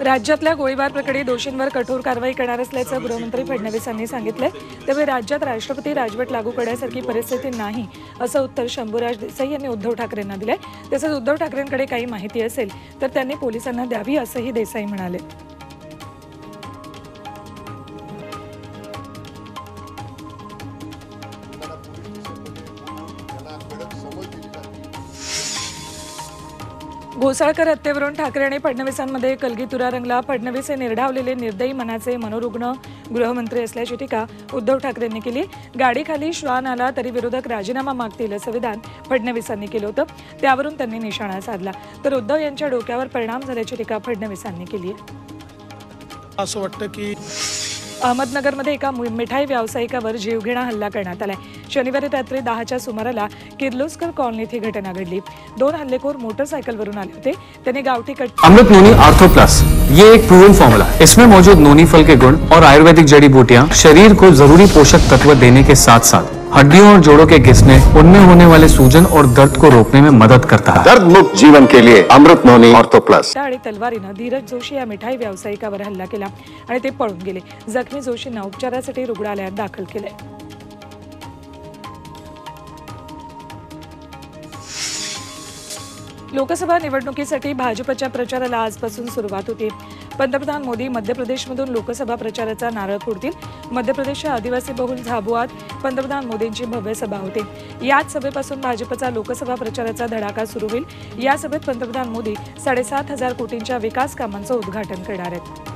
राज्यातल्या गोळीबार प्रकरणी दोषींवर कठोर कारवाई करणार असल्याचं गृहमंत्री फडणवीसांनी सांगितलंय। त्यामुळे राज्यात राष्ट्रपती राजवट लागू करण्यासारखी परिस्थिती नाही असं उत्तर शंभूराज देसाई यांनी उद्धव ठाकरेंना दिलंय। तसंच उद्धव ठाकरेंकडे काही माहिती असेल तर त्यांनी पोलिसांना द्यावी असंही देसाई म्हणाले। घोसाळकर हत्येवरून ठाकरे आणि फडणवीसांमध्ये कलगीतुरा रंगला। फडणवीस हे निर्ढावलेले निर्दयी मनाचे मनोरुग्ण गृहमंत्री असल्याची टीका उद्धव ठाकरेंनी केली। गाडीखाली श्वान आला तरी विरोधक राजीनामा मागतील असं विधान फडणवीसांनी केलं होतं, त्यावरून त्यांनी निशाणा साधला। तर उद्धव यांच्या डोक्यावर परिणाम झाल्याची टीका फडणवीसांनी केली आहे। असं वाटतं की अहमदनगरमध्ये एका मिठाई व्यावसायिकावर जीवघेणा हल्ला करण्यात आलाय। शनिवारी रात्री 10च्या सुमाराला किर्लोस्कर कॉलनीत ही घटना घडली। 2 हल्लेखोर मोटरसायकलवरून आले होते। त्यांनी गावठी अमृत नोनी आर्थो प्लस ये एक प्रूवन फॉर्मूला है। इसमें मौजूद नोनी फल के गुण और आयुर्वेदिक जड़ी बूटियां शरीर को जरूरी पोषक तत्व देने के साथ साथ हड्डियों और जोड़ों के घिसने, उनमें होने वाले सूजन और दर्द को रोकने में मदद करता है। दर्द मुक्त जीवन के लिए अमृत नोनी ऑर्थो प्लस। आणि तलवारीनं धीरज जोशी या मिठाई व्यावसायिकावर हल्ला केला आणि ते पळून गेले। जखमी जोशींना उपचारासाठी रुग्णालयात दाखल केले। लोकसभा निवडणुकीसाठी भाजपच्या प्रचाराला आजपासून सुरुवात होती। पंतप्रधान मोदी मध्य प्रदेशमधून लोकसभा प्रचाराचा नारळ फोडतील। मध्य प्रदेशच्या आदिवासी बहुल झाबुआत पंतप्रधान मोदींची भव्य सभा होती। याच सभेपासून भाजपचा लोकसभा प्रचाराचा धडाका सुरू होईल। या सभेत पंतप्रधान मोदी 7,500 कोटींच्या विकास कामांचं उद्घाटन करणार आहेत।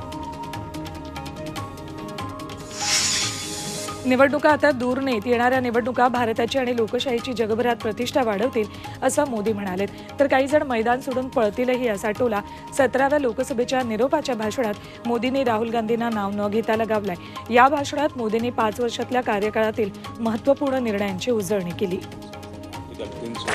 निवडणुका आता दूर नाहीत। येणाऱ्या निवडणुका भारताची आणि लोकशाहीची जगभरात प्रतिष्ठा वाढवतील असं मोदी म्हणालेत। तर काही जण मैदान सोडून पळतीलही असा टोला 17व्या लोकसभेच्या निरोपाच्या भाषणात मोदींनी राहुल गांधींना नाव न घेता लगावलाय। या भाषणात मोदींनी 5 वर्षातल्या कार्यकाळातील महत्त्वपूर्ण निर्णयांची उजळणी केली।